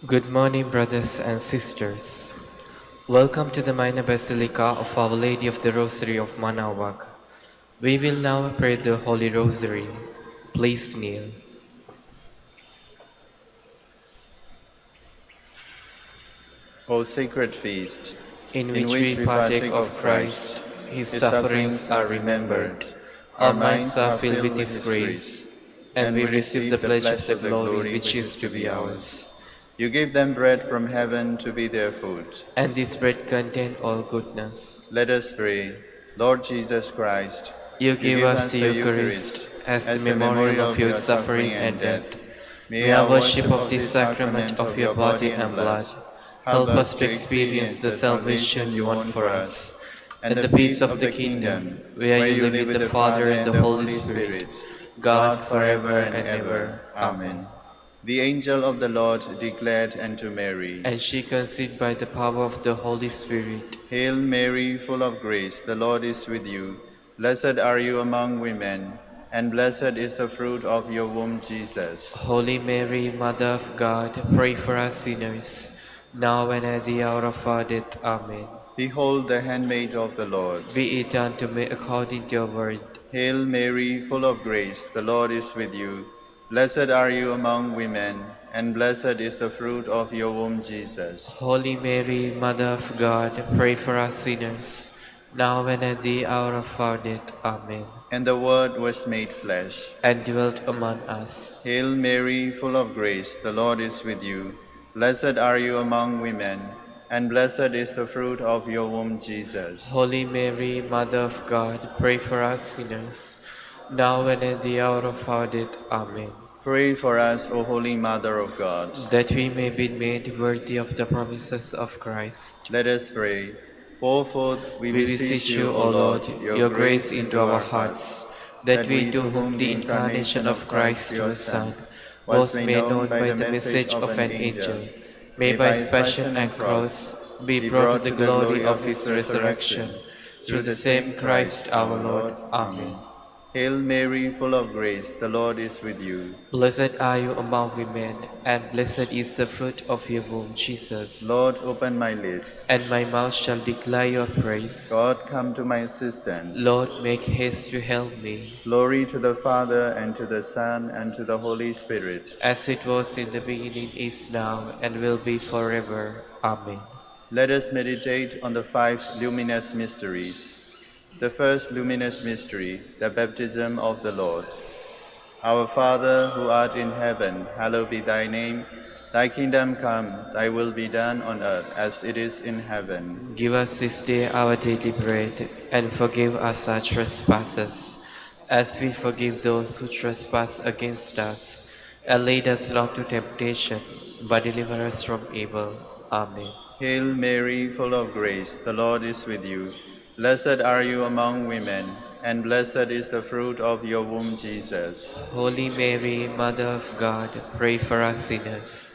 Good morning, brothers and sisters. Welcome to the Minor Basilica of Our Lady of the Rosary of Manaoag. We will now pray the Holy Rosary. Please kneel. O sacred feast, In in which we which we partake partake of of Christ, Christ, His His sufferings are remembered, our minds are filled with His grace, and we receive the pledge of the glory which is to be ours. You gave them bread from heaven to be their food. And this bread contains all goodness. Let us pray. Lord Jesus Christ, You you give give us us the the Eucharist as the a memorial of your suffering and death. May our worship of this sacrament of your body and blood help us to experience the salvation you want for us, and the peace of the kingdom, where you live with the Father and the Holy Spirit, God forever and ever. Amen. The angel of the Lord declared unto Mary, And she conceived by the power of the Holy Spirit. Hail Mary, full of grace, the Lord is with you. Blessed are you among women, and blessed is the fruit of your womb, Jesus. Holy Mary, Mother of God, pray for us sinners, now and at the hour of our death. Amen. Behold the handmaid of the Lord. Be it done to me according to your word. Hail Mary, full of grace, the Lord is with you. Blessed are you among women, and blessed is the fruit of your womb, Jesus. Holy Mary, Mother of God, pray for us sinners, now and at the hour of our death. Amen. And the Word was made flesh, and dwelt among us. Hail Mary, full of grace, the Lord is with you. Blessed are you among women, and blessed is the fruit of your womb, Jesus. Holy Mary, Mother of God, pray for us sinners, now and at the hour of our death. Amen. Pray for us, O Holy Mother of God, that we may be made worthy of the promises of Christ. Let us pray. Pour forth, we beseech you, O Lord, your grace into our hearts, that we, to whom the incarnation of Christ, your Son, was made known by the message of an angel, may by his passion and cross be brought to the glory of his resurrection, through the same Christ our Lord. Amen. Hail Mary, full of grace, the Lord is with you. Blessed are you among women, and blessed is the fruit of your womb, Jesus. Lord, open my lips, and my mouth shall declare your praise. God, come to my assistance. Lord, make haste to help me. Glory to the Father, and to the Son, and to the Holy Spirit. As it was in the beginning, is now, and will be forever. Amen. Let us meditate on the 5 luminous mysteries. The first luminous mystery, the baptism of the Lord. Our Father, who art in heaven, hallowed be thy name. Thy kingdom come, thy will be done on earth as it is in heaven. Give us this day our daily bread, and forgive us our trespasses, as we forgive those who trespass against us. And lead us not to temptation, but deliver us from evil. Amen. Hail Mary, full of grace, the Lord is with you. Blessed are you among women, and blessed is the fruit of your womb, Jesus. Holy Mary, Mother of God, pray for us sinners,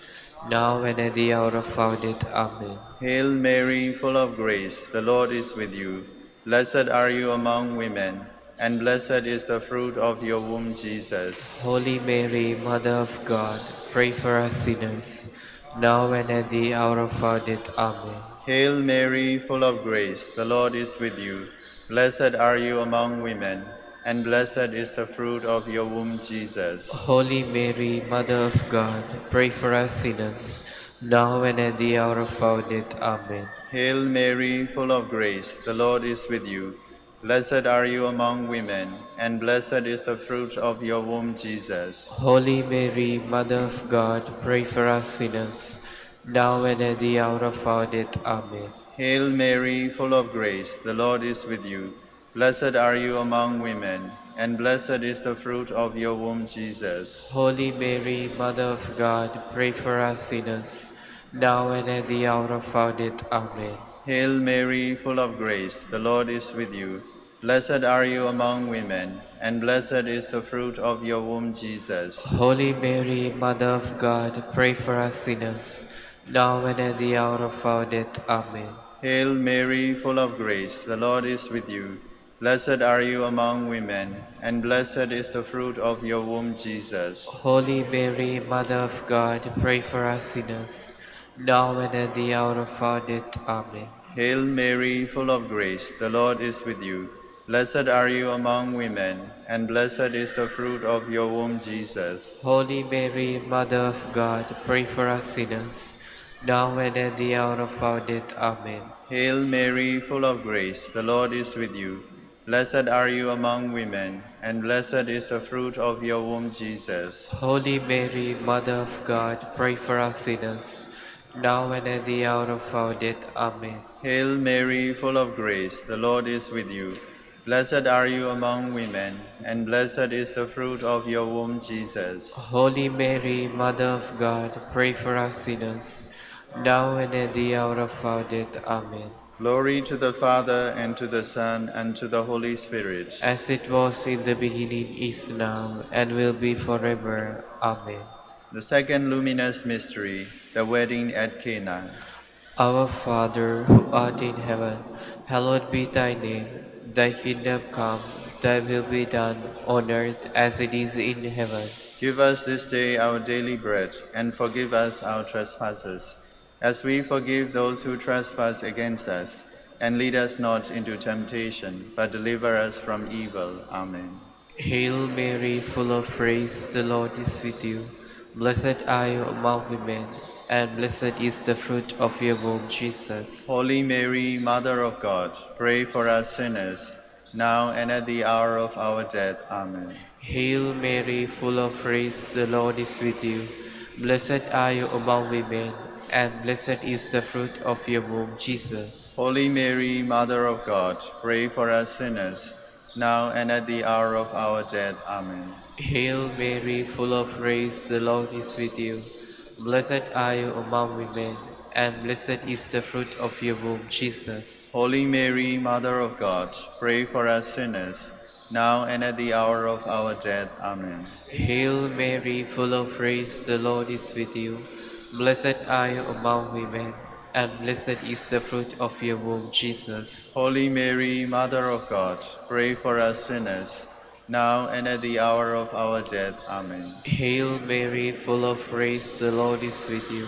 now and at the hour of our death. Amen. Hail Mary, full of grace, the Lord is with you. Blessed are you among women, and blessed is the fruit of your womb, Jesus. Holy Mary, Mother of God, pray for us sinners, now and at the hour of our death. Amen. Hail Mary, full of grace, the Lord is with you. Blessed are you among women, and blessed is the fruit of your womb, Jesus. Holy Mary, Mother of God, pray for us sinners, now and at the hour of our death. Amen. Hail Mary, full of grace, the Lord is with you. Blessed are you among women, and blessed is the fruit of your womb, Jesus. Holy Mary, Mother of God, pray for us sinners, now and at the hour of our death. Amen. Hail Mary, full of grace, the Lord is with you. Blessed are you among women, and blessed is the fruit of your womb, Jesus. Holy Mary, Mother of God, pray for us sinners, now and at the hour of our death. Amen. Hail Mary, full of grace, the Lord is with you. Blessed are you among women, and blessed is the fruit of your womb, Jesus. Holy Mary, Mother of God, pray for us sinners, now and at the hour of our death. Amen. Hail Mary, full of grace, the Lord is with you. Blessed are you among women, and blessed is the fruit of your womb, Jesus. Holy Mary, Mother of God, pray for us sinners, now and at the hour of our death. Amen. Hail Mary, full of grace, the Lord is with you. Blessed are you among women, and blessed is the fruit of your womb, Jesus. Holy Mary, Mother of God, pray for us sinners, now and at the hour of our death. Amen. Hail Mary, full of grace, the Lord is with you. Blessed are you among women, and blessed is the fruit of your womb, Jesus. Holy Mary, Mother of God, pray for us sinners, now and at the hour of our death. Amen. Hail Mary, full of grace, the Lord is with you. Blessed are you among women, and blessed is the fruit of your womb, Jesus. Holy Mary, Mother of God, pray for us sinners, now and at the hour of our death. Amen. Glory to the Father, and to the Son, and to the Holy Spirit. As it was in the beginning, is now, and will be forever. Amen. The second luminous mystery, the wedding at Cana. Our Father, who art in heaven, hallowed be thy name. Thy kingdom come, thy will be done, on earth as it is in heaven. Give us this day our daily bread, and forgive us our trespasses, as we forgive those who trespass against us. And lead us not into temptation, but deliver us from evil. Amen. Hail Mary, full of grace, the Lord is with you. Blessed are you among women, and blessed is the fruit of your womb, Jesus. Holy Mary, Mother of God, pray for us sinners, now and at the hour of our death. Amen. Hail Mary, full of grace, the Lord is with you. Blessed are you among women, and blessed is the fruit of your womb, Jesus. Holy Mary, Mother of God, pray for us sinners, now and at the hour of our death. Amen. Hail Mary, full of grace, the Lord is with you. Blessed are you among women, and blessed is the fruit of your womb, Jesus. Holy Mary, Mother of God, pray for us sinners, now and at the hour of our death. Amen. Hail Mary, full of grace, the Lord is with you. Blessed are you among women, and blessed is the fruit of your womb, Jesus. Holy Mary, Mother of God, pray for us sinners, now and at the hour of our death. Amen. Hail Mary, full of grace, the Lord is with you.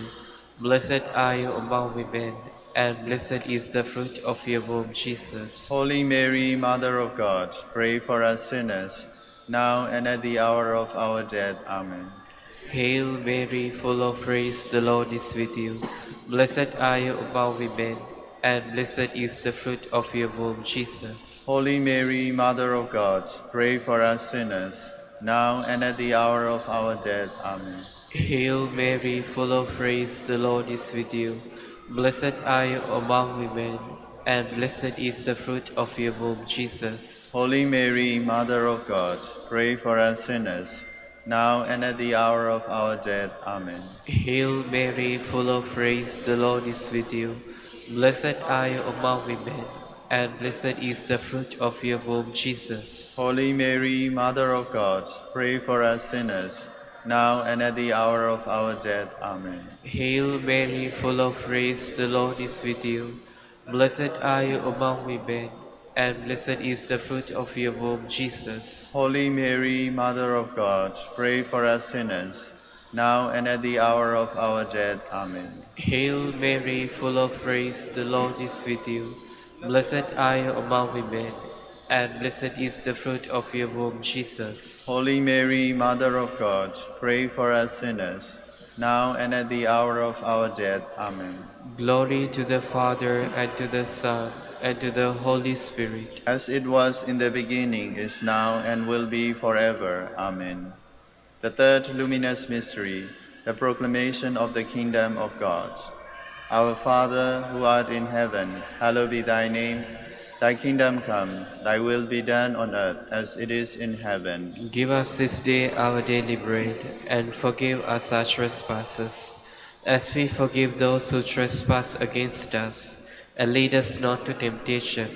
Blessed are you among women, and blessed is the fruit of your womb, Jesus. Holy Mary, Mother of God, pray for us sinners, now and at the hour of our death. Amen. Hail Mary, full of grace, the Lord is with you. Blessed are you among women, and blessed is the fruit of your womb, Jesus. Holy Mary, Mother of God, pray for us sinners, now and at the hour of our death. Amen. Hail Mary, full of grace, the Lord is with you. Blessed are you among women, and blessed is the fruit of your womb, Jesus. Holy Mary, Mother of God, pray for us sinners, now and at the hour of our death. Amen. Hail Mary, full of grace, the Lord is with you. Blessed are you among women, and blessed is the fruit of your womb, Jesus. Holy Mary, Mother of God, pray for us sinners, now and at the hour of our death. Amen. Hail Mary, full of grace, the Lord is with you. Blessed are you among women, and blessed is the fruit of your womb, Jesus. Holy Mary, Mother of God, pray for us sinners, now and at the hour of our death. Amen. Hail Mary, full of grace, the Lord is with you. Blessed are you among women, and blessed is the fruit of your womb, Jesus. Holy Mary, Mother of God, pray for us sinners, now and at the hour of our death. Amen. Glory to the Father, and to the Son, and to the Holy Spirit. As it was in the beginning, is now, and will be forever. Amen. The third luminous mystery, the proclamation of the kingdom of God. Our Father, who art in heaven, hallowed be thy name. Thy kingdom come, thy will be done on earth as it is in heaven. Give us this day our daily bread, and forgive us our trespasses, as we forgive those who trespass against us. And lead us not to temptation,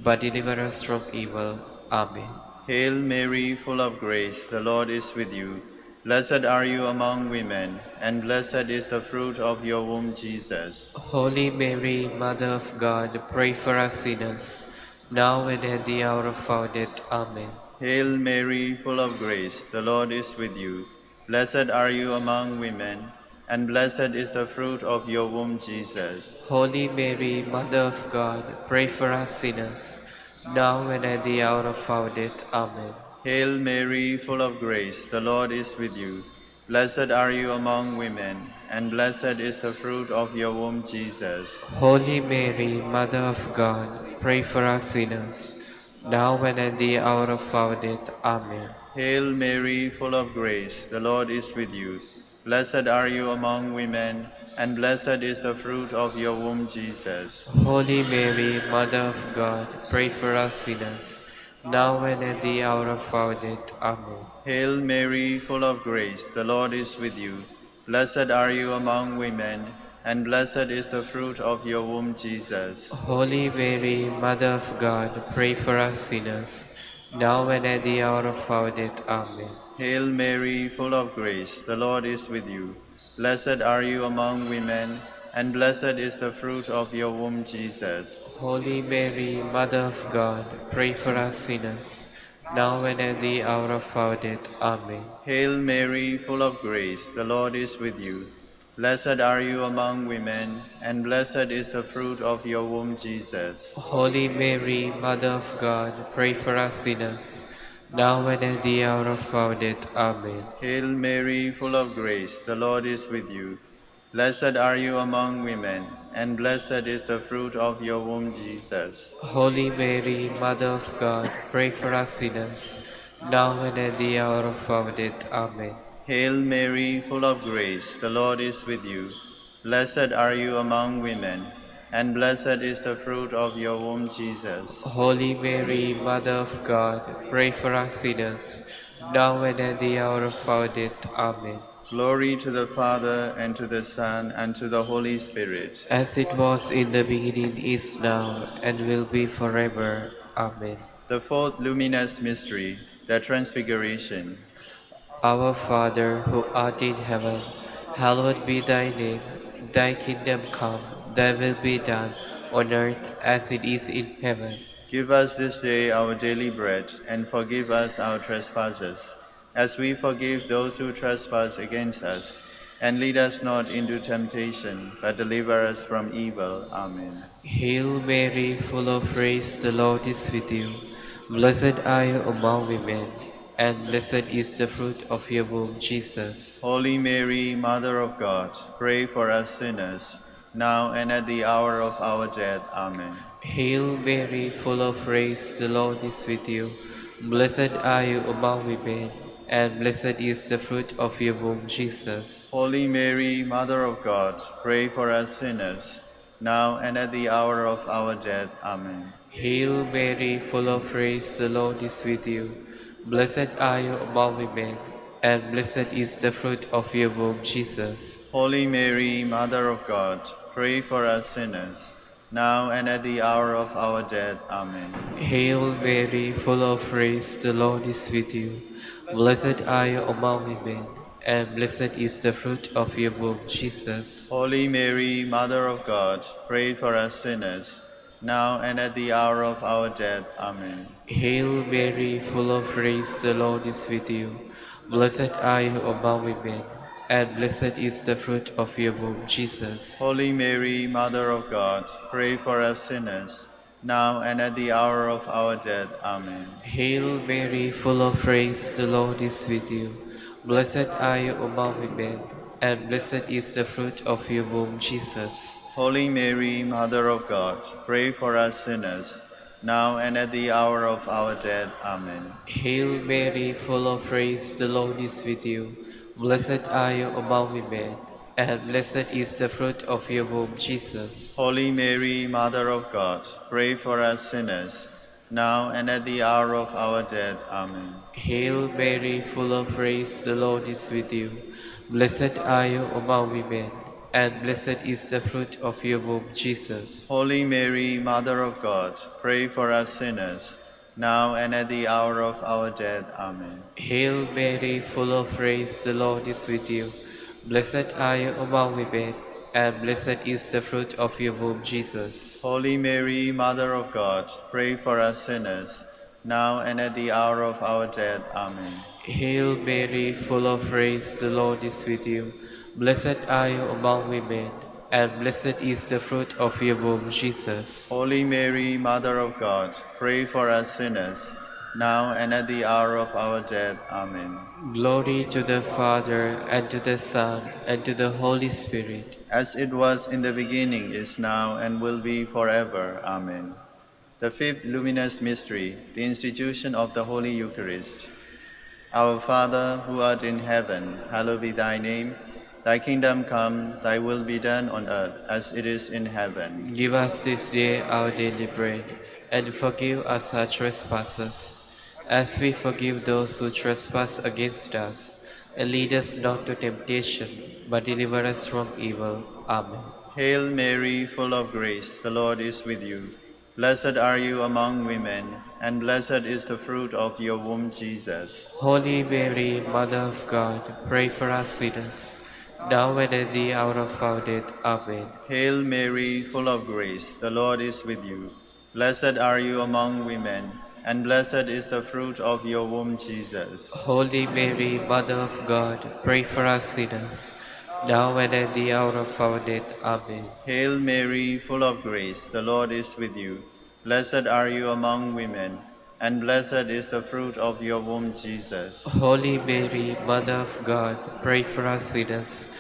but deliver us from evil. Amen. Hail Mary, full of grace, the Lord is with you. Blessed are you among women, and blessed is the fruit of your womb, Jesus. Holy Mary, Mother of God, pray for us sinners, now and at the hour of our death. Amen. Hail Mary, full of grace, the Lord is with you. Blessed are you among women, and blessed is the fruit of your womb, Jesus. Holy Mary, Mother of God, pray for us sinners, now and at the hour of our death. Amen. Hail Mary, full of grace, the Lord is with you. Blessed are you among women, and blessed is the fruit of your womb, Jesus. Holy Mary, Mother of God, pray for us sinners, now and at the hour of our death. Amen. Hail Mary, full of grace, the Lord is with you. Blessed are you among women, and blessed is the fruit of your womb, Jesus. Holy Mary, Mother of God, pray for us sinners, now and at the hour of our death. Amen. Hail Mary, full of grace, the Lord is with you. Blessed are you among women, and blessed is the fruit of your womb, Jesus. Holy Mary, Mother of God, pray for us sinners, now and at the hour of our death. Amen. Hail Mary, full of grace, the Lord is with you. Blessed are you among women, and blessed is the fruit of your womb, Jesus. Holy Mary, Mother of God, pray for us sinners, now and at the hour of our death. Amen. Hail Mary, full of grace, the Lord is with you. Blessed are you among women, and blessed is the fruit of your womb, Jesus. Holy Mary, Mother of God, pray for us sinners, now and at the hour of our death. Amen. Hail Mary, full of grace, the Lord is with you. Blessed are you among women, and blessed is the fruit of your womb, Jesus. Holy Mary, Mother of God, pray for us sinners, now and at the hour of our death. Amen. Hail Mary, full of grace, the Lord is with you. Blessed are you among women, and blessed is the fruit of your womb, Jesus. Holy Mary, Mother of God, pray for us sinners, now and at the hour of our death. Amen. Glory to the Father, and to the Son, and to the Holy Spirit. As it was in the beginning, is now, and will be forever. Amen. The fourth luminous mystery, the Transfiguration. Our Father, who art in heaven, hallowed be thy name. Thy kingdom come, thy will be done, on earth as it is in heaven. Give us this day our daily bread, and forgive us our trespasses, as we forgive those who trespass against us. And lead us not into temptation, but deliver us from evil. Amen. Hail Mary, full of grace, the Lord is with you. Blessed are you among women, and blessed is the fruit of your womb, Jesus. Holy Mary, Mother of God, pray for us sinners, now and at the hour of our death. Amen. Hail Mary, full of grace, the Lord is with you. Blessed are you among women, and blessed is the fruit of your womb, Jesus. Holy Mary, Mother of God, pray for us sinners, now and at the hour of our death. Amen. Hail Mary, full of grace, the Lord is with you. Blessed are you among women, and blessed is the fruit of your womb, Jesus. Holy Mary, Mother of God, pray for us sinners, now and at the hour of our death. Amen. Hail Mary, full of grace, the Lord is with you. Blessed are you among women, and blessed is the fruit of your womb, Jesus. Holy Mary, Mother of God, pray for us sinners, now and at the hour of our death. Amen. Hail Mary, full of grace, the Lord is with you. Blessed are you among women, and blessed is the fruit of your womb, Jesus. Holy Mary, Mother of God, pray for us sinners, now and at the hour of our death. Amen. Hail Mary, full of grace, the Lord is with you. Blessed are you among women, and blessed is the fruit of your womb, Jesus. Holy Mary, Mother of God, pray for us sinners, now and at the hour of our death. Amen. Hail Mary, full of grace, the Lord is with you. Blessed are you among women, and blessed is the fruit of your womb, Jesus. Holy Mary, Mother of God, pray for us sinners, now and at the hour of our death. Amen. Hail Mary, full of grace, the Lord is with you. Blessed are you among women, and blessed is the fruit of your womb, Jesus. Holy Mary, Mother of God, pray for us sinners, now and at the hour of our death. Amen. Hail Mary, full of grace, the Lord is with you. Blessed are you among women, and blessed is the fruit of your womb, Jesus. Holy Mary, Mother of God, pray for us sinners, now and at the hour of our death. Amen. Hail Mary, full of grace, the Lord is with you. Blessed are you among women, and blessed is the fruit of your womb, Jesus. Holy Mary, Mother of God, pray for us sinners, now and at the hour of our death. Amen. Glory to the Father, and to the Son, and to the Holy Spirit. As it was in the beginning, is now, and will be forever. Amen. The fifth luminous mystery, the institution of the Holy Eucharist. Our Father, who art in heaven, hallowed be thy name. Thy kingdom come, thy will be done on earth as it is in heaven. Give us this day our daily bread, and forgive us our trespasses, as we forgive those who trespass against us. And lead us not to temptation, but deliver us from evil. Amen. Hail Mary, full of grace, the Lord is with you. Blessed are you among women, and blessed is the fruit of your womb, Jesus. Holy Mary, Mother of God, pray for us sinners, now and at the hour of our death. Amen. Hail Mary, full of grace, the Lord is with you. Blessed are you among women, and blessed is the fruit of your womb, Jesus. Holy Mary, Mother of God, pray for us sinners, now and at the hour of our death. Amen. Hail Mary, full of grace, the Lord is with you. Blessed are you among women, and blessed is the fruit of your womb, Jesus. Holy Mary, Mother of God, pray for us sinners,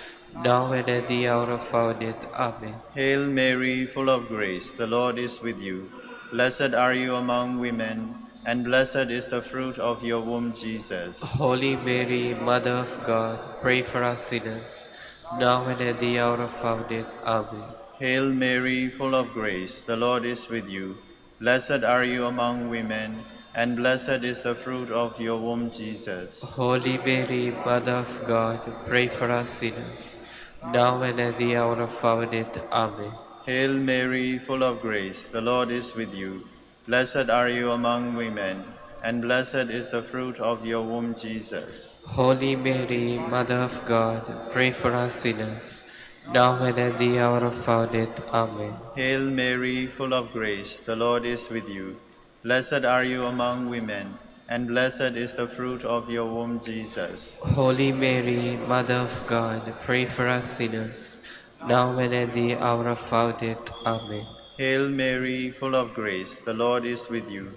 now and at the hour of our death. Amen. Hail Mary, full of grace, the Lord is with you. Blessed are you among women, and blessed is the fruit of your womb, Jesus. Holy Mary, Mother of God, pray for us sinners, now and at the hour of our death. Amen. Hail Mary, full of grace, the Lord is with you. Blessed are you among women, and blessed is the fruit of your womb, Jesus. Holy Mary, Mother of God, pray for us sinners, now and at the hour of our death. Amen. Hail Mary, full of grace, the Lord is with you. Blessed are you among women, and blessed is the fruit of your womb, Jesus. Holy Mary, Mother of God, pray for us sinners, now and at the hour of our death. Amen. Hail Mary, full of grace, the Lord is with you. Blessed are you among women, and blessed is the fruit of your womb, Jesus. Holy Mary, Mother of God, pray for us sinners, now and at the hour of our death. Amen. Hail Mary, full of grace, the Lord is with you.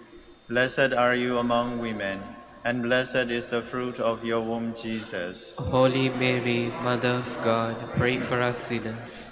Blessed are you among women, and blessed is the fruit of your womb, Jesus. Holy Mary, Mother of God, pray for us sinners,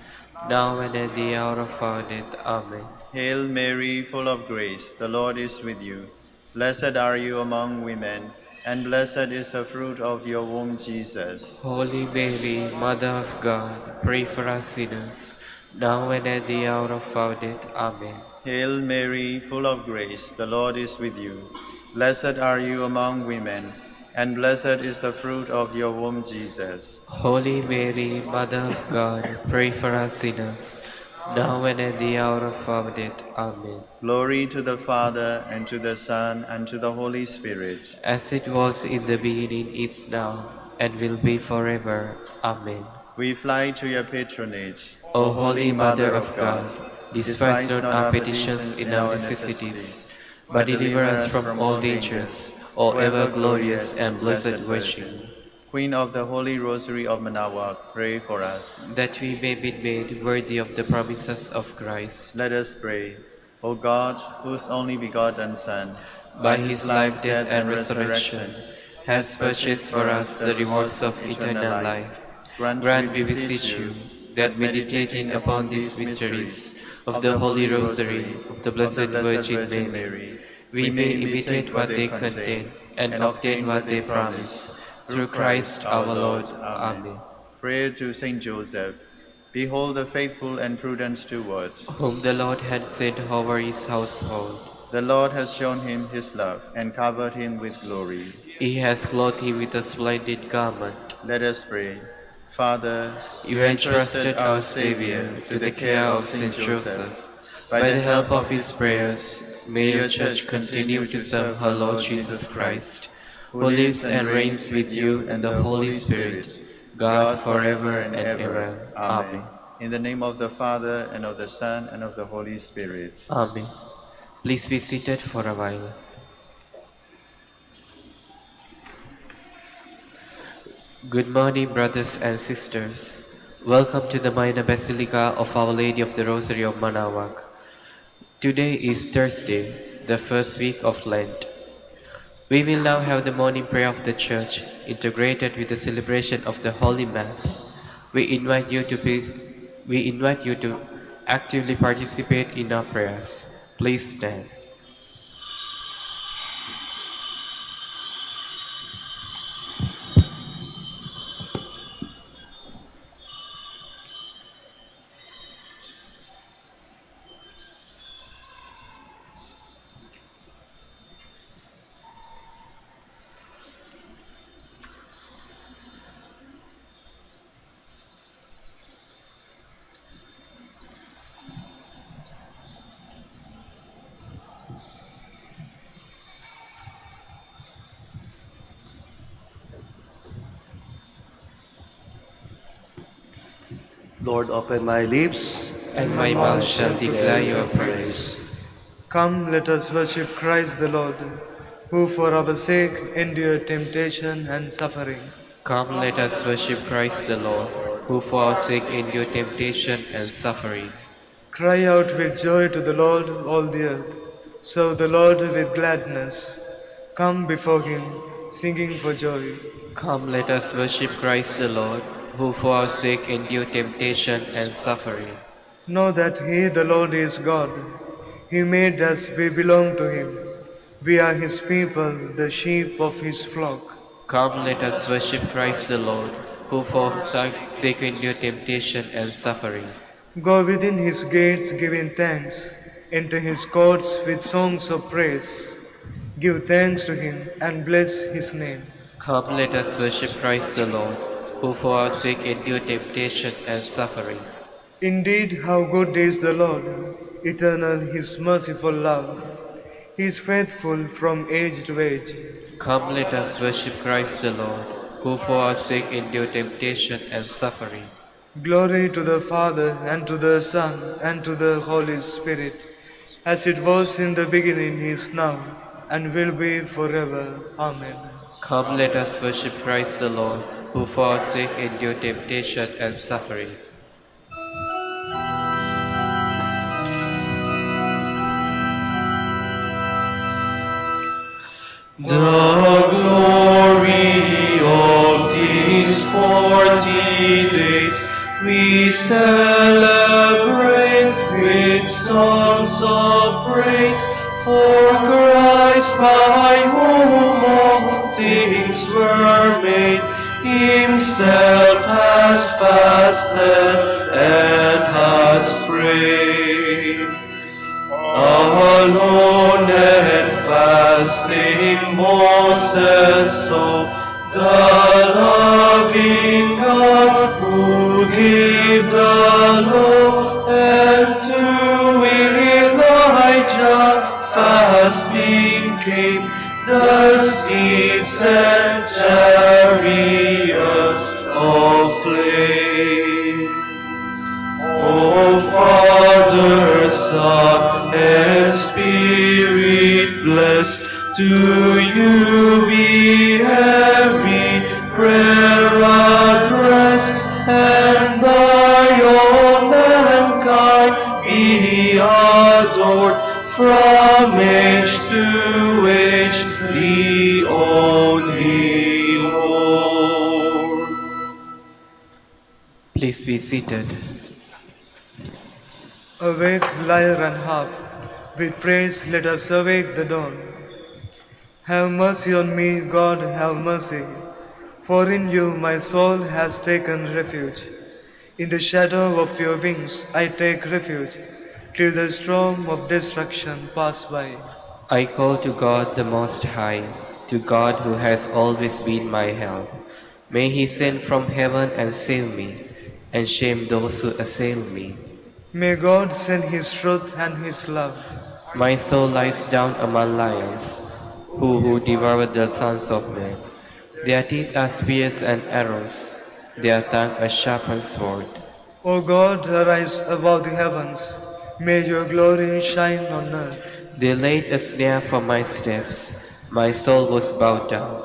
now and at the hour of our death. Amen. Hail Mary, full of grace, the Lord is with you. Blessed are you among women, and blessed is the fruit of your womb, Jesus. Holy Mary, Mother of God, pray for us sinners, now and at the hour of our death. Amen. Hail Mary, full of grace, the Lord is with you. Blessed are you among women, and blessed is the fruit of your womb, Jesus. Holy Mary, Mother of God, pray for us sinners, now and at the hour of our death. Amen. Glory to the Father, and to the Son, and to the Holy Spirit. As it was in the beginning, it's now, and will be forever. Amen. We fly to your patronage. O Holy Mother of God, despise not our petitions in our necessities, but deliver us from all dangers, O ever glorious and blessed Virgin. Queen of the Holy Rosary of Manaoag, pray for us. That we may be made worthy of the promises of Christ. Let us pray. O God, whose only begotten Son, By his life, death, and resurrection, has purchased for us the rewards of eternal life, grant, we beseech you, that meditating upon these mysteries of the Holy Rosary of the Blessed Virgin Mary, we may imitate what they contain and obtain what they promise. Through Christ our Lord. Amen. Prayer to Saint Joseph. Behold the faithful and prudent stewards. Whom the Lord had sent over his household. The Lord has shown him his love and covered him with glory. He has clothed him with a splendid garment. Let us pray. Father, You entrusted our Savior to the care of Saint Joseph. By the help of his prayers, may your Church continue to serve her Lord Jesus Christ, who lives and reigns with you and the Holy Spirit, God forever and ever. Amen. In the name of the Father, and of the Son, and of the Holy Spirit. Amen. Please be seated for a while. Good morning, brothers and sisters. Welcome to the Minor Basilica of Our Lady of the Rosary of Manaoag. Today is Thursday, the first week of Lent. We will now have the morning prayer of the Church, integrated with the celebration of the Holy Mass. We invite you to actively participate in our prayers. Please stand. Lord, open my lips, And my mouth shall declare your praise. Come, let us worship Christ the Lord, who for our sake endured temptation and suffering. Come, let us worship Christ the Lord, who for our sake endured temptation and suffering. Cry out with joy to the Lord, all the earth. Serve the Lord with gladness. Come before him, singing for joy. Come, let us worship Christ the Lord, who for our sake endured temptation and suffering. Know that he, the Lord, is God. He made us, we belong to him. We are his people, the sheep of his flock. Come, let us worship Christ the Lord, who for our sake endured temptation and suffering. Go within his gates giving thanks. Enter his courts with songs of praise. Give thanks to him and bless his name. Come, let us worship Christ the Lord, who for our sake endured temptation and suffering. Indeed, how good is the Lord, eternal his merciful love. He is faithful from age to age. Come, let us worship Christ the Lord, who for our sake endured temptation and suffering. Glory to the Father, and to the Son, and to the Holy Spirit, as it was in the beginning, is now, and will be forever. Amen. Come, let us worship Christ the Lord, who for our sake endured temptation and suffering. The glory of these 40 days we celebrate with songs of praise, for Christ, by whom all things were made, himself has fasted and has prayed. Alone and fasting Moses saw the loving God who gave the law, and to Elijah fasting came the steeds and chariots of flame. O Father, Son, and Spirit, blessed to you be every prayer addressed, and by all mankind be adored from age to age, the only Lord. Please be seated. Awake, lyre and harp, with praise let us awake the dawn. Have mercy on me, God, have mercy, for in you my soul has taken refuge. In the shadow of your wings I take refuge, till the storm of destruction pass by. I call to God the Most High, to God who has always been my help. May he send from heaven and save me, and shame those who assail me. May God send his truth and his love. My soul lies down among lions, who devour the sons of men. Their teeth are spears and arrows, their tongue a sharpened sword. O God, arise above the heavens. May your glory shine on earth. They laid a snare for my steps. My soul was bowed down.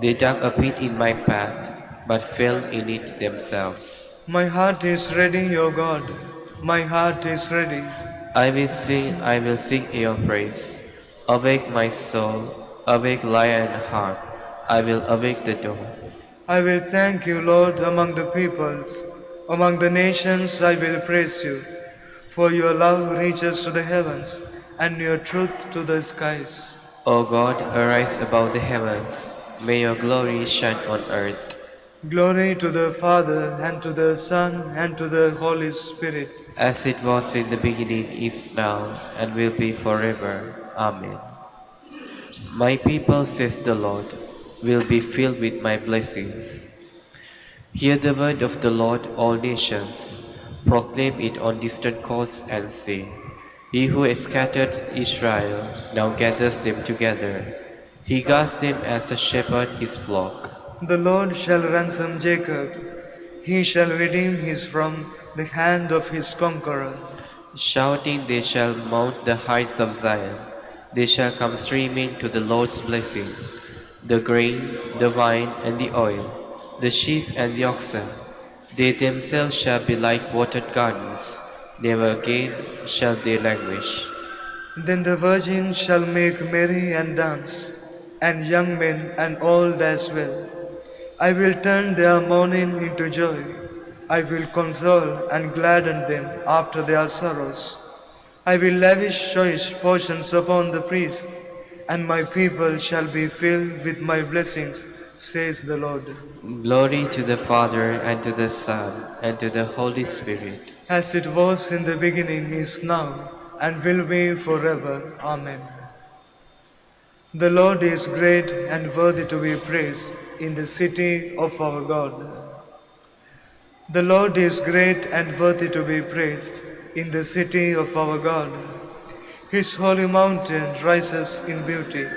They dug a pit in my path. but fail in it themselves. My heart is ready, O God. My heart is ready. I will sing your praise. Awake my soul, awake lyre and harp. I will awake the dawn. I will thank you, Lord, among the peoples. Among the nations I will praise you. For your love reaches to the heavens, and your truth to the skies. O God, arise above the heavens. May your glory shine on earth. Glory to the Father, and to the Son, and to the Holy Spirit. As it was in the beginning, is now, and will be forever. Amen. My people, says the Lord, will be filled with my blessings. Hear the word of the Lord, all nations. Proclaim it on distant coasts and say, He who has scattered Israel now gathers them together. He guards them as a shepherd his flock. The Lord shall ransom Jacob. He shall redeem his from the hand of his conqueror. Shouting, they shall mount the heights of Zion. They shall come streaming to the Lord's blessing. The grain, the wine, and the oil, the sheep and the oxen, they themselves shall be like watered gardens. Never again shall they languish. Then the virgin shall make merry and dance, and young men and old as well. I will turn their mourning into joy. I will console and gladden them after their sorrows. I will lavish choice portions upon the priests, and my people shall be filled with my blessings, says the Lord. Glory to the Father, and to the Son, and to the Holy Spirit. As it was in the beginning, is now, and will be forever. Amen. The Lord is great and worthy to be praised in the city of our God. The Lord is great and worthy to be praised in the city of our God. His holy mountain rises in beauty,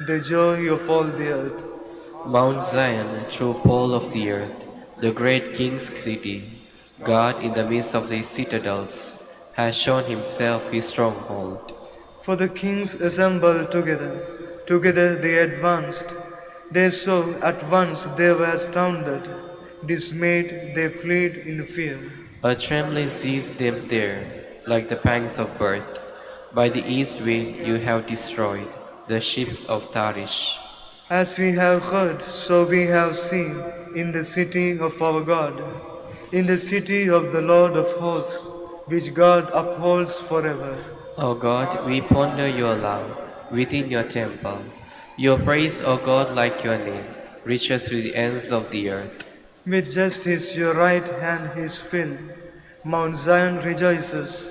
the joy of all the earth. Mount Zion, true pole of the earth, the great King's city, God in the midst of his citadels, has shown himself his stronghold. For the kings assembled together, together they advanced. They saw at once they were astounded, dismayed they fled in fear. A trembling seized them there, like the pangs of birth. By the east wind you have destroyed the ships of Tarshish. As we have heard, so we have seen in the city of our God, in the city of the Lord of hosts, which God upholds forever. O God, we ponder your love within your temple. Your praise, O God, like your name, reaches to the ends of the earth. With justice your right hand is filled. Mount Zion rejoices.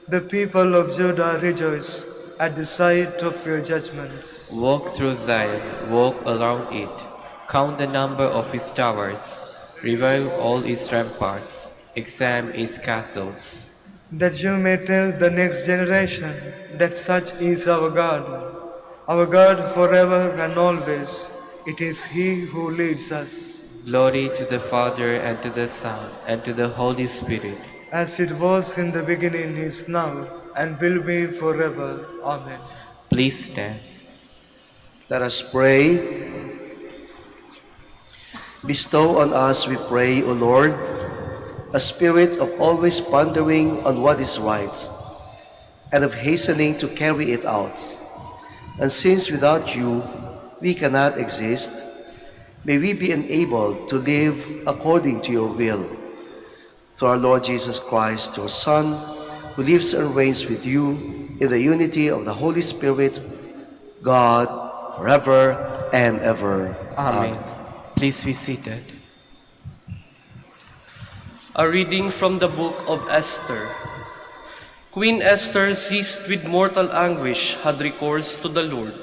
The people of Judah rejoice at the sight of your judgments. Walk through Zion, walk around it. Count the number of its towers. Revive all its ramparts. Examine its castles. That you may tell the next generation that such is our God forever and always. It is He who leads us. Glory to the Father, and to the Son, and to the Holy Spirit. As it was in the beginning, is now, and will be forever. Amen. Please stand. Let us pray. Bestow on us, we pray, O Lord, a spirit of always pondering on what is right, and of hastening to carry it out. And since without you we cannot exist, may we be enabled to live according to your will. Through our Lord Jesus Christ, your Son, who lives and reigns with you in the unity of the Holy Spirit, God, forever and ever. Amen. Please be seated. A reading from the book of Esther. Queen Esther, seized with mortal anguish, had recourse to the Lord.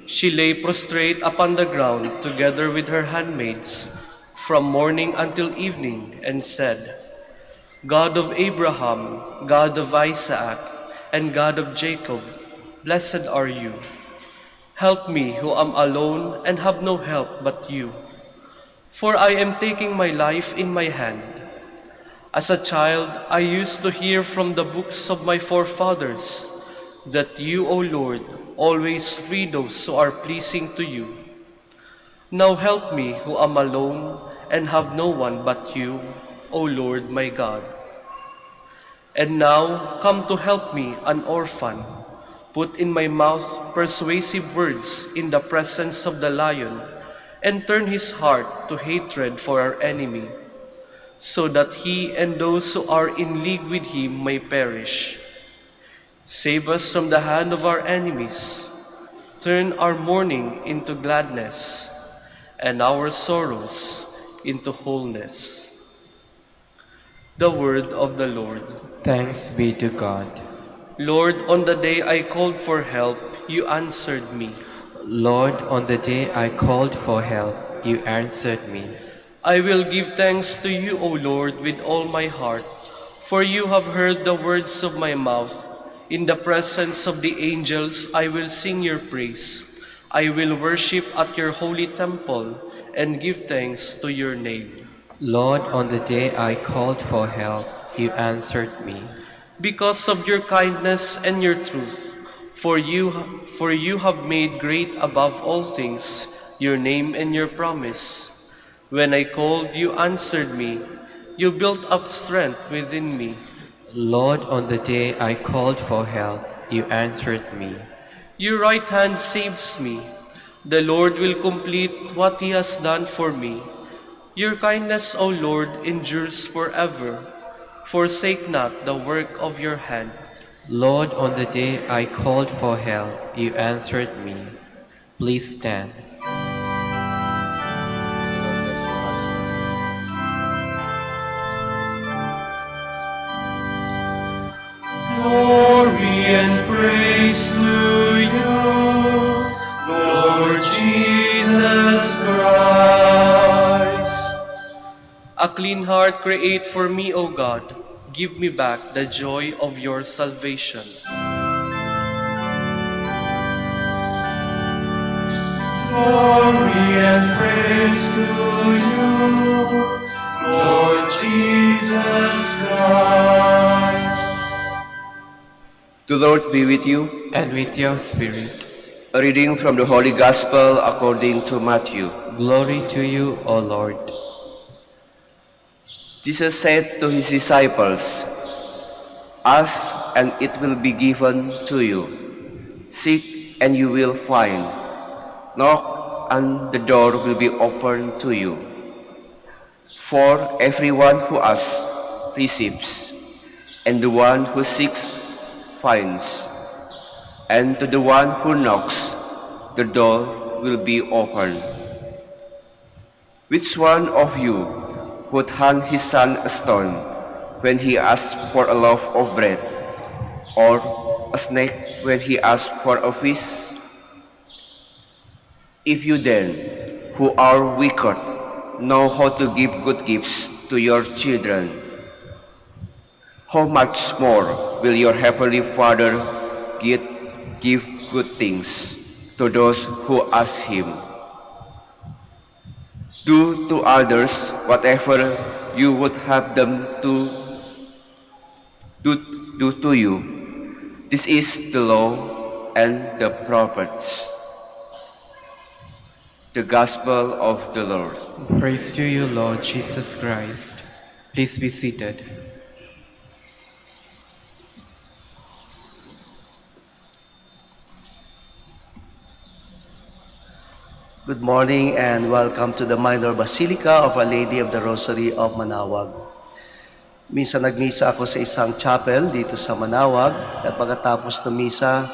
She lay prostrate upon the ground together with her handmaids from morning until evening, and said, God of Abraham, God of Isaac, and God of Jacob, blessed are you. Help me, who am alone and have no help but you. For I am taking my life in my hand. As a child, I used to hear from the books of my forefathers that you, O Lord, always free those who are pleasing to you. Now help me, who am alone and have no one but you, O Lord my God. And now come to help me, an orphan. Put in my mouth persuasive words in the presence of the lion, and turn his heart to hatred for our enemy, so that he and those who are in league with him may perish. Save us from the hand of our enemies. Turn our mourning into gladness, and our sorrows into wholeness. The word of the Lord. Thanks be to God. Lord, on the day I called for help, you answered me. Lord, on the day I called for help, you answered me. I will give thanks to you, O Lord, with all my heart, for you have heard the words of my mouth. In the presence of the angels I will sing your praise. I will worship at your holy temple and give thanks to your name. Lord, on the day I called for help, you answered me. Because of your kindness and your truth, for you have made great above all things your name and your promise. When I called, you answered me. You built up strength within me. Lord, on the day I called for help, you answered me. Your right hand saves me. The Lord will complete what he has done for me. Your kindness, O Lord, endures forever. Forsake not the work of your hand. Lord, on the day I called for help, you answered me. Please stand. Glory and praise to you, Lord Jesus Christ. A clean heart create for me, O God. Give me back the joy of your salvation. Glory and praise to you, Lord Jesus Christ. The Lord be with you. And with your spirit. A reading from the Holy Gospel according to Matthew. Glory to you, O Lord. Jesus said to his disciples, "Ask, and it will be given to you. Seek, and you will find. Knock, and the door will be opened to you. For everyone who asks receives, and the one who seeks finds, and to the one who knocks, the door will be opened. Which one of you would hand his son a stone when he asks for a loaf of bread, or a snake when he asks for a fish? If you then, who are wicked, know how to give good gifts to your children, how much more will your heavenly Father give good things to those who ask him? Do to others whatever you would have them to do to you. This is the law and the prophets." The Gospel of the Lord. Praise to you, Lord Jesus Christ. Please be seated. Good morning and welcome to the Minor Basilica of Our Lady of the Rosary of Manaoag. Minsan nagmisa ako sa isang chapel dito sa Manaoag at pagkatapos ng misa,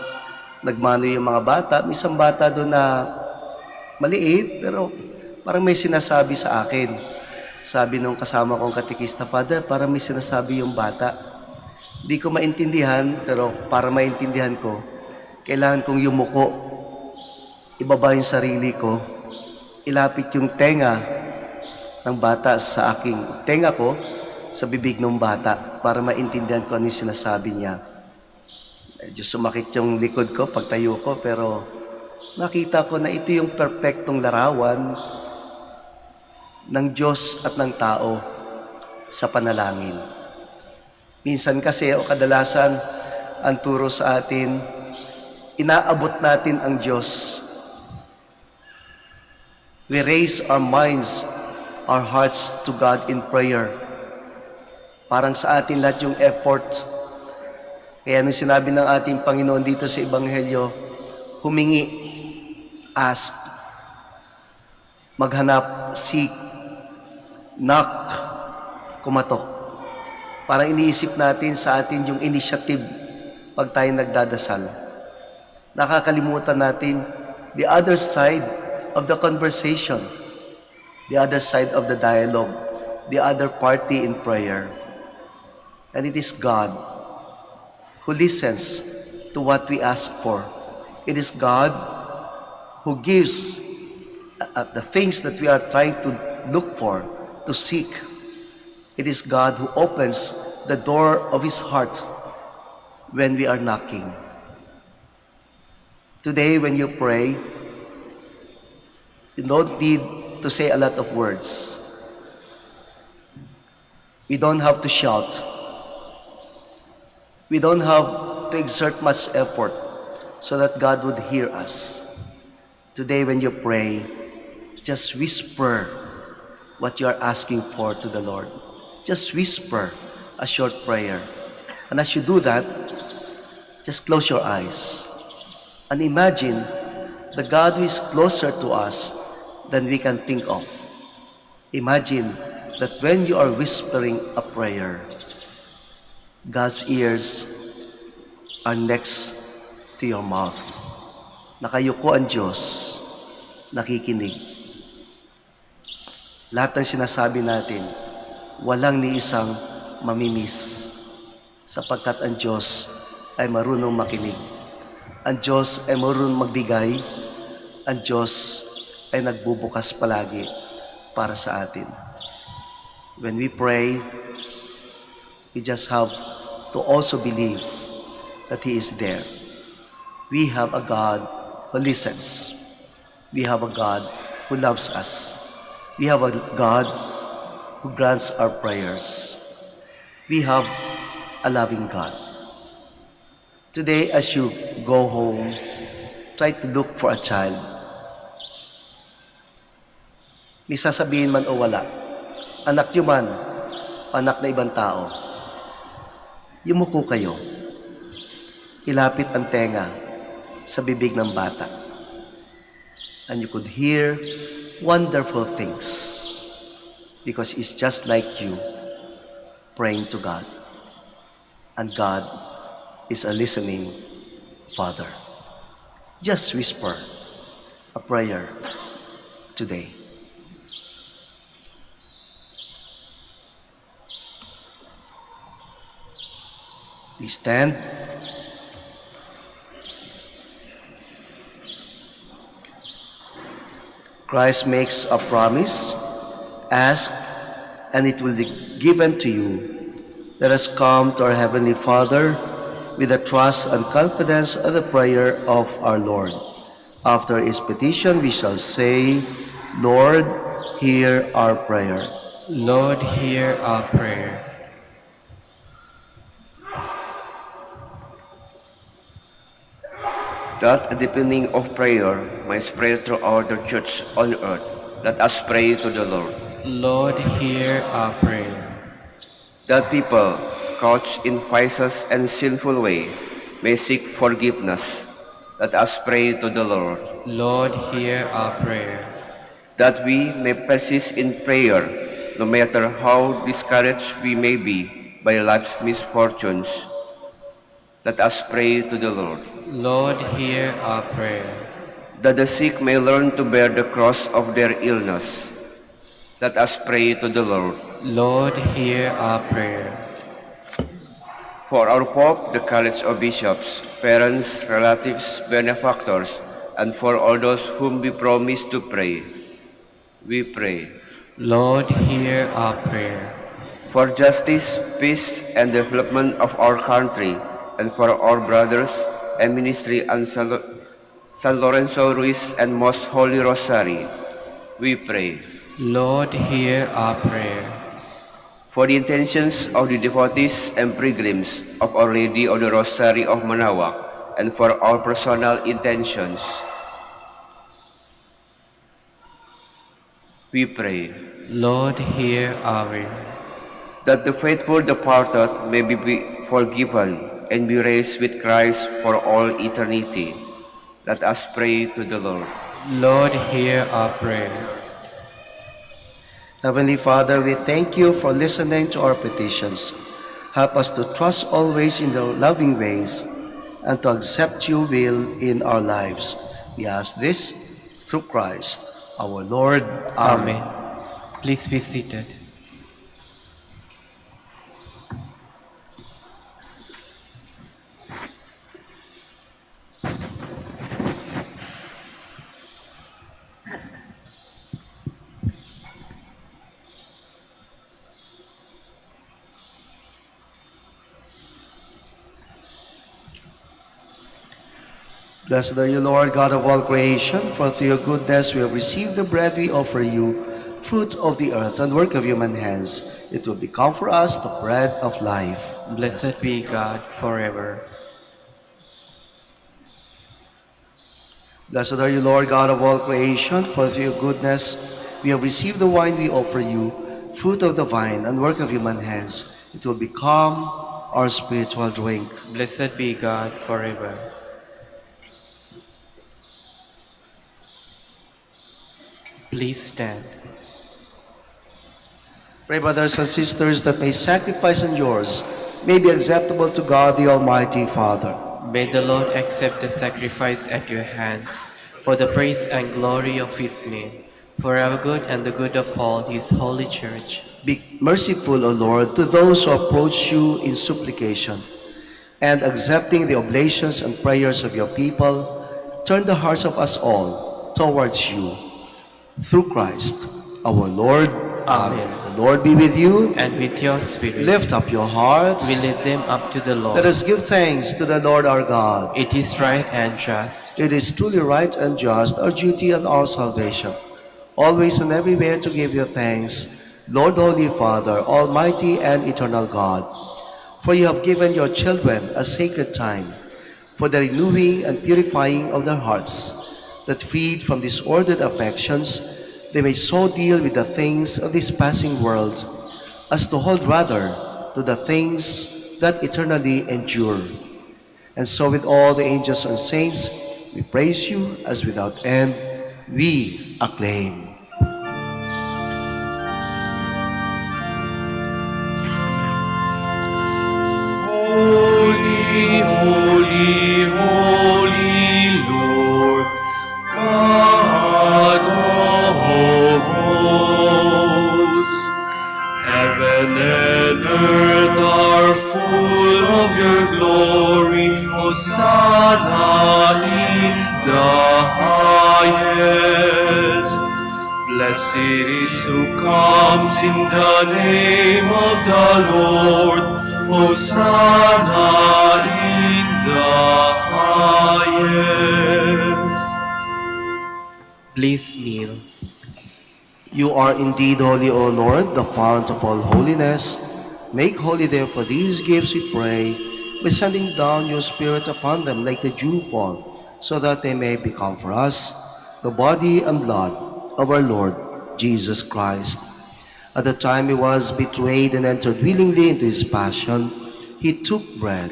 nagmano yung mga bata. Minsan bata doon na maliit pero parang may sinasabi sa akin. Sabi nung kasama kong katekista, "Father, parang may sinasabi yung bata." Di ko maintindihan pero para maintindihan ko, kailangan kong yumuko. Ibaba yung sarili ko, ilapit yung tenga ng bata sa aking tenga ko sa bibig ng bata para maintindihan ko ano yung sinasabi niya. Medyo sumakit yung likod ko, pagtayo ko, pero nakita ko na ito yung perpektong larawan ng Diyos at ng tao sa panalangin. Minsan kasi o kadalasan ang turo sa atin, inaabot natin ang Diyos. We raise our minds our hearts to God in prayer. Parang sa atin lahat yung effort. Kaya nung sinabi ng ating Panginoon dito sa Ebanghelyo, humingi, ask, maghanap, seek, knock, kumatok. Parang iniisip natin sa atin yung initiative pag tayo nagdadasal. Nakakalimutan natin the other side of the conversation, the other side of the dialogue, the other party in prayer. And it is God who listens to what we ask for. It is God who gives the things that we are trying to look for, to seek. It is God who opens the door of His heart when we are knocking. Today, when you pray, you don't need to say a lot of words. We don't have to shout. We don't have to exert much effort so that God would hear us. Today, when you pray, just whisper what you are asking for to the Lord. Just whisper a short prayer. And as you do that, just close your eyes and imagine the God who is closer to us than we can think of. Imagine that when you are whispering a prayer, God's ears are next to your mouth. Nakayuko ang Diyos, nakikinig. Lahat ng sinasabi natin, walang ni isang mamimiss, sapagkat ang Diyos ay marunong makinig. Ang Diyos ay marunong magbigay. Ang Diyos ay nagbubukas palagi para sa atin. When we pray, we just have to also believe that He is there. We have a God who listens. We have a God who loves us. We have a God who grants our prayers. We have a loving God. Today, as you go home, try to look for a child. May sasabihin man o wala, anak nyo man, anak na ibang tao, yumuko kayo. Ilapit ang tenga sa bibig ng bata. And you could hear wonderful things because it's just like you praying to God. And God is a listening Father. Just whisper a prayer today. Please stand. Christ makes a promise. Ask, and it will be given to you. Let us come to our Heavenly Father with the trust and confidence of the prayer of our Lord. After His petition, we shall say, Lord, hear our prayer. Lord, hear our prayer. That a deepening of prayer may spread throughout the church on earth. Let us pray to the Lord. Lord, hear our prayer. That people caught in vices and sinful way may seek forgiveness. Let us pray to the Lord. Lord, hear our prayer. That we may persist in prayer, no matter how discouraged we may be by life's misfortunes. Let us pray to the Lord. Lord, hear our prayer. That the sick may learn to bear the cross of their illness. Let us pray to the Lord. Lord, hear our prayer. For our Pope, the College of Bishops, parents, relatives, benefactors, and for all those whom we promise to pray, we pray. Lord, hear our prayer. For justice, peace, and development of our country, and for our brothers and ministry and San Lorenzo Ruiz and Most Holy Rosary, we pray. Lord, hear our prayer. For the intentions of the devotees and pilgrims of Our Lady of the Rosary of Manaoag, and for our personal intentions, we pray. Lord, hear our prayer. that the faithful departed may be forgiven and be raised with Christ for all eternity. Let us pray to the Lord. Lord, hear our prayer. Heavenly Father, we thank you for listening to our petitions. Help us to trust always in your loving ways and to accept your will in our lives. We ask this through Christ, our Lord. Amen. Amen. Please be seated. Blessed are you, Lord, God of all creation, for through your goodness we have received the bread we offer you, fruit of the earth and work of human hands. It will become for us the bread of life. Blessed be God forever. Blessed are you, Lord, God of all creation, for through your goodness we have received the wine we offer you, fruit of the vine and work of human hands. It will become our spiritual drink. Blessed be God forever. Please stand. Pray, brothers and sisters, that my sacrifice and yours may be acceptable to God the Almighty Father. May the Lord accept the sacrifice at your hands for the praise and glory of his name, for our good and the good of all his holy church. Be merciful, O Lord, to those who approach you in supplication, and accepting the oblations and prayers of your people, turn the hearts of us all towards you. Through Christ, our Lord. Amen. The Lord be with you. And with your spirit, Lift up your hearts. we lift them up to the Lord. Let us give thanks to the Lord our God. It is right and just. It is truly right and just, our duty and our salvation, always and everywhere to give you thanks, Lord, Holy Father, Almighty and eternal God. For you have given your children a sacred time for the renewing and purifying of their hearts, that freed from disordered affections, they may so deal with the things of this passing world as to hold rather to the things that eternally endure. And so with all the angels and saints, we praise you as without end we acclaim. Holy, holy, holy Lord, God of hosts. Heaven and earth are full of your glory. Hosanna in the highest. Blessed is who comes in the name of the Lord. Hosanna in the highest. Please kneel. You are indeed holy, O Lord, the fount of all holiness. Make holy therefore these gifts, we pray, by sending down your Spirit upon them like the dewfall, so that they may become for us the body and blood of our Lord Jesus Christ. At the time he was betrayed and entered willingly into his passion, he took bread,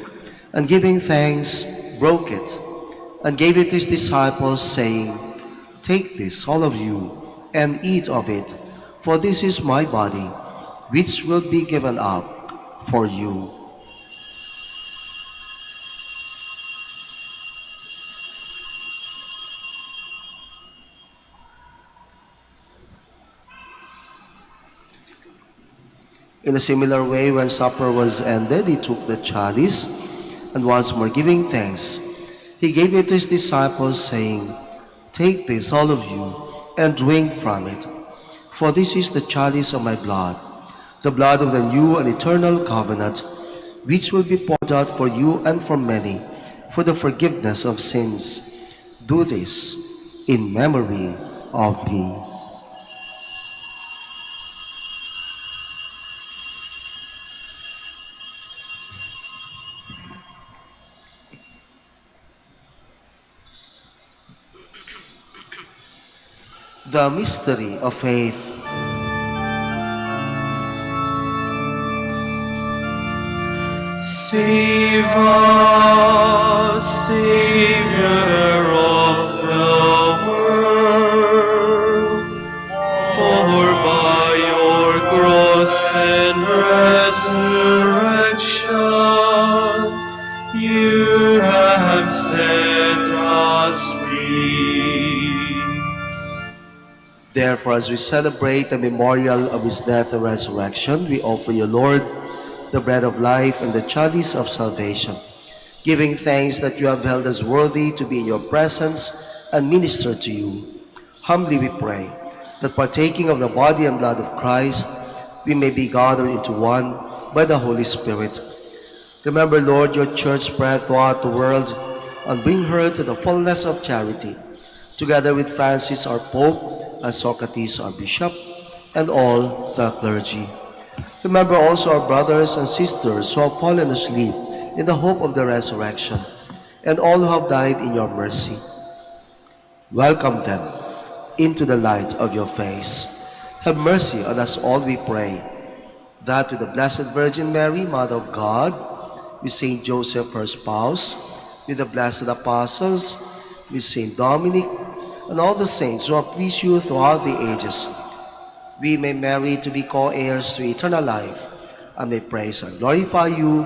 and giving thanks, broke it, and gave it to his disciples, saying, "Take this, all of you, and eat of it, for this is my body, which will be given up for you." In a similar way, when supper was ended, he took the chalice, and once more giving thanks, he gave it to his disciples, saying, "Take this, all of you, and drink from it. For this is the chalice of my blood, the blood of the new and eternal covenant, which will be poured out for you and for many, for the forgiveness of sins. Do this in memory of me." The mystery of faith. Save us, Savior of the world, for by your cross and resurrection you have set us free. Therefore, as we celebrate the memorial of his death and resurrection, we offer you, Lord, the bread of life and the chalice of salvation, giving thanks that you have held us worthy to be in your presence and minister to you. Humbly we pray that partaking of the body and blood of Christ, we may be gathered into one by the Holy Spirit. Remember, Lord, your church spread throughout the world and bring her to the fullness of charity, together with Francis our Pope and Socrates our Bishop, and all the clergy. Remember also our brothers and sisters who have fallen asleep in the hope of the resurrection, and all who have died in your mercy. Welcome them into the light of your face. Have mercy on us all, we pray, that with the Blessed Virgin Mary, Mother of God, with Saint Joseph, her spouse, with the blessed apostles, with Saint Dominic, and all the saints who have pleased you throughout the ages, we may merit to be co-heirs to eternal life, and may praise and glorify you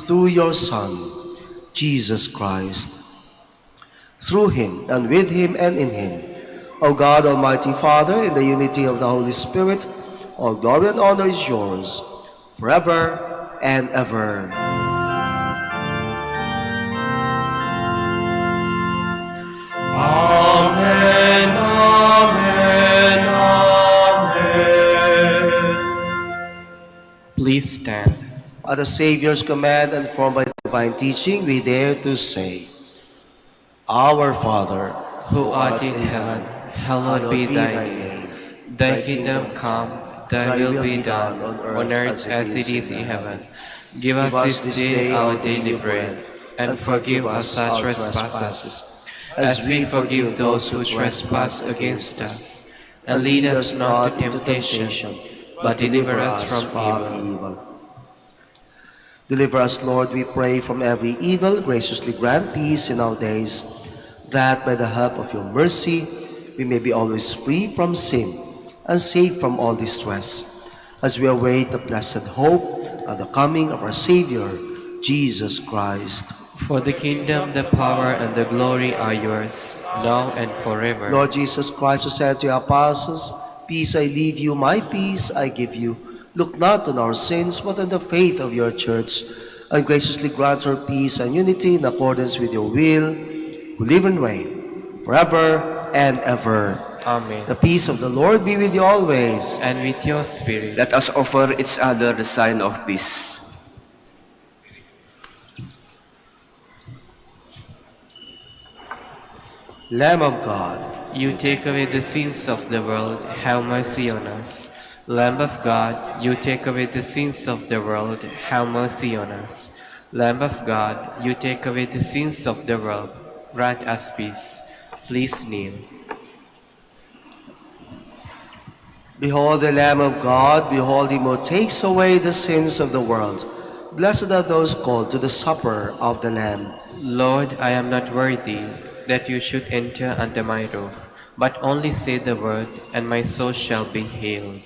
through your Son, Jesus Christ. Through him, and with him, and in him, O God, Almighty Father, in the unity of the Holy Spirit, all glory and honor is yours, forever and ever. Amen, amen, amen. Please stand. At the Savior's command and formed by divine teaching, we dare to say, Our Father, Who art in heaven, hallowed be thy name. Thy kingdom come, thy will be done, on earth as it is in heaven. Give us this day our daily bread, and forgive us our trespasses, as we forgive those who trespass against us. And lead us not into temptation, but deliver us from evil. Deliver us, Lord, we pray, from every evil. Graciously grant peace in our days, that by the help of your mercy we may be always free from sin and safe from all distress, as we await the blessed hope of the coming of our Savior, Jesus Christ. For the kingdom, the power, and the glory are yours, now and forever. Lord Jesus Christ, who said to your apostles, Peace I leave you, my peace I give you. Look not on our sins, but on the faith of your church, and graciously grant her peace and unity in accordance with your will, who live and reign forever and ever. Amen. The peace of the Lord be with you always. And with your spirit. Let us offer each other the sign of peace. Lamb of God, You take away the sins of the world, have mercy on us. Lamb of God, you take away the sins of the world, have mercy on us. Lamb of God, you take away the sins of the world, grant us peace. Please kneel. behold the Lamb of God, behold him who takes away the sins of the world. Blessed are those called to the supper of the Lamb. Lord, I am not worthy that you should enter under my roof, but only say the word, and my soul shall be healed.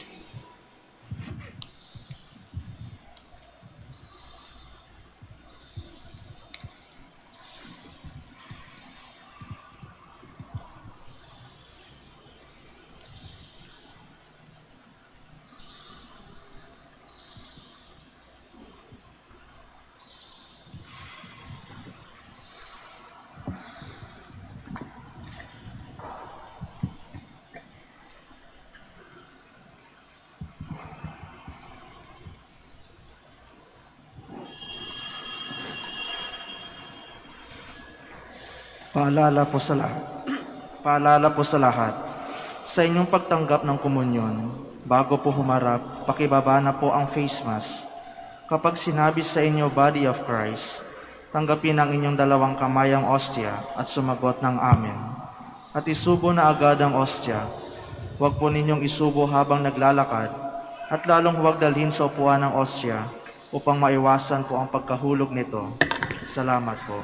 Paalala po sa lahat, sa inyong pagtanggap ng komunyon, bago po humarap, pakibaba na po ang face mask. Kapag sinabi sa inyo, Body of Christ, tanggapin ang inyong dalawang kamay ang ostya at sumagot ng Amen. At isubo na agad ang ostya. Huwag po ninyong isubo habang naglalakad, at lalong huwag dalhin sa upuan ng ostya upang maiwasan po ang pagkahulog nito. Salamat po.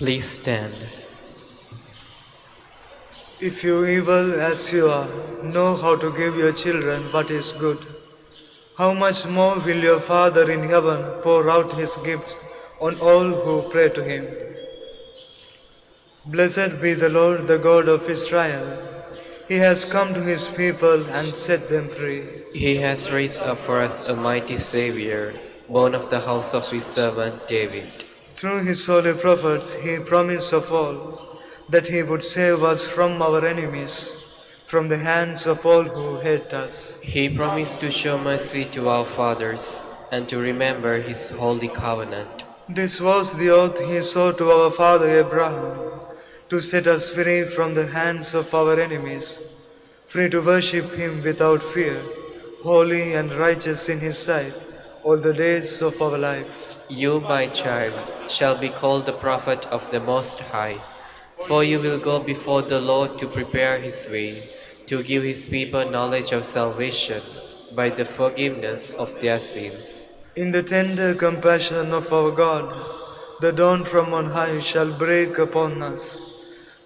Please stand. If you, evil as you are, know how to give your children what is good, how much more will your Father in heaven pour out his gifts on all who pray to him? Blessed be the Lord, the God of Israel. He has come to his people and set them free. He has raised up for us a mighty Savior, born of the house of his servant David. Through his holy prophets, he promised of all that he would save us from our enemies, from the hands of all who hate us. He promised to show mercy to our fathers and to remember his holy covenant. This was the oath he swore to our father Abraham, to set us free from the hands of our enemies, free to worship him without fear, holy and righteous in his sight, all the days of our life. You, my child, shall be called the prophet of the Most High, for you will go before the Lord to prepare his way, to give his people knowledge of salvation by the forgiveness of their sins. In the tender compassion of our God, the dawn from on high shall break upon us,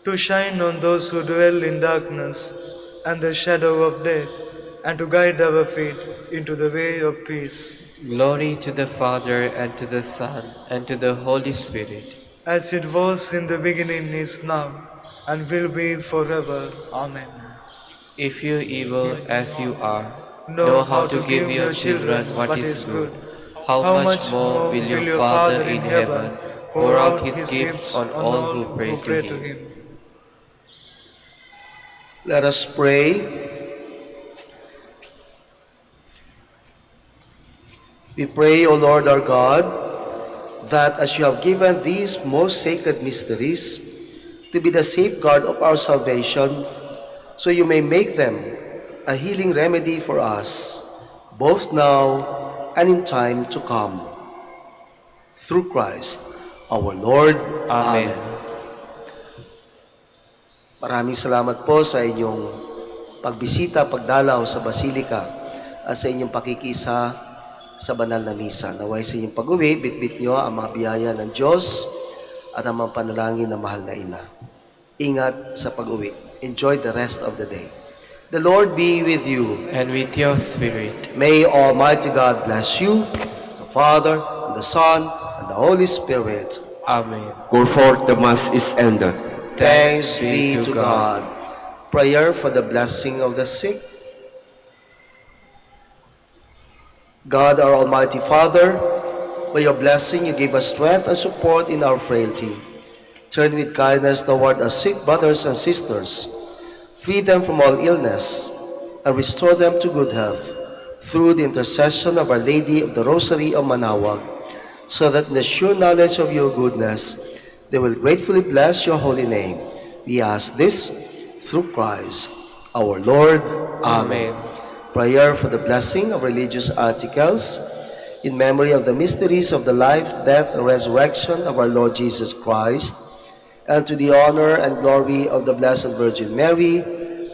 to shine on those who dwell in darkness and the shadow of death, and to guide our feet into the way of peace. Glory to the Father, and to the Son, and to the Holy Spirit. As it was in the beginning, is now, and will be forever. Amen. If you, evil as you are, know how to give your children what is good, how much more will your Father in heaven pour out his gifts on all who pray to him. Let us pray. We pray, O Lord our God, that as you have given these most sacred mysteries to be the safeguard of our salvation, so you may make them a healing remedy for us, both now and in time to come. Through Christ, our Lord. Amen. Maraming salamat po sa inyong pagbisita, pagdalaw sa Basilika at sa inyong pakikisa sa banal na misa. Naway sa inyong pag-uwi, bitbit nyo ang mga biyaya ng Diyos at ang mga panalangin ng mahal na Ina. Ingat sa pag-uwi. Enjoy the rest of the day. The Lord be with you. And with your spirit. May Almighty God bless you, the Father, and the Son, and the Holy Spirit. Amen. Go forth, the Mass is ended. Thanks be to God. Prayer for the blessing of the sick. God, our Almighty Father, by your blessing you give us strength and support in our frailty. Turn with kindness toward our sick brothers and sisters. Free them from all illness and restore them to good health through the intercession of Our Lady of the Rosary of Manaoag, so that in the sure knowledge of your goodness, they will gratefully bless your holy name. We ask this through Christ, our Lord. Amen. Prayer for the blessing of religious articles in memory of the mysteries of the life, death, and resurrection of our Lord Jesus Christ, and to the honor and glory of the Blessed Virgin Mary,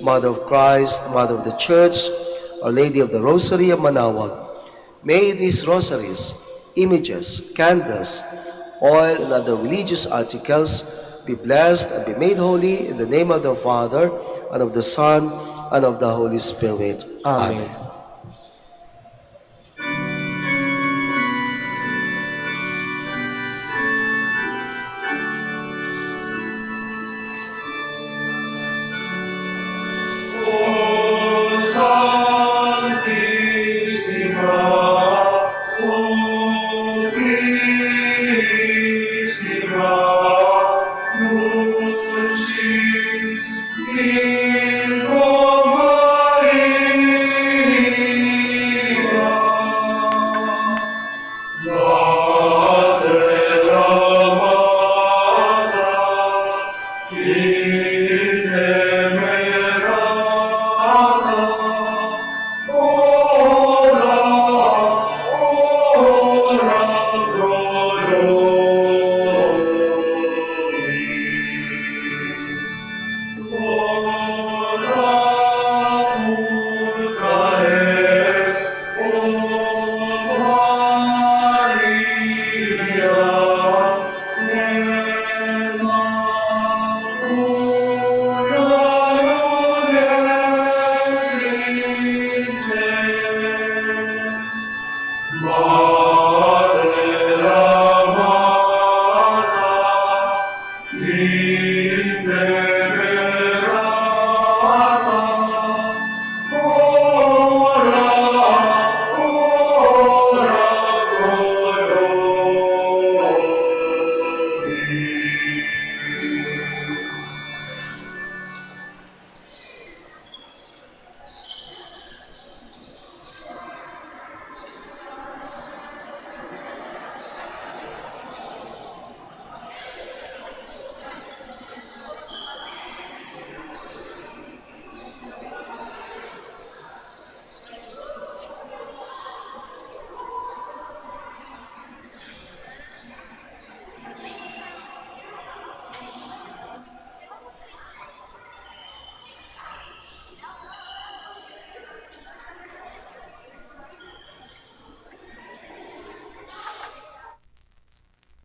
Mother of Christ, Mother of the Church, Our Lady of the Rosary of Manaoag. May these rosaries, images, candles, oil, and other religious articles be blessed and be made holy in the name of the Father, and of the Son, and of the Holy Spirit. Amen.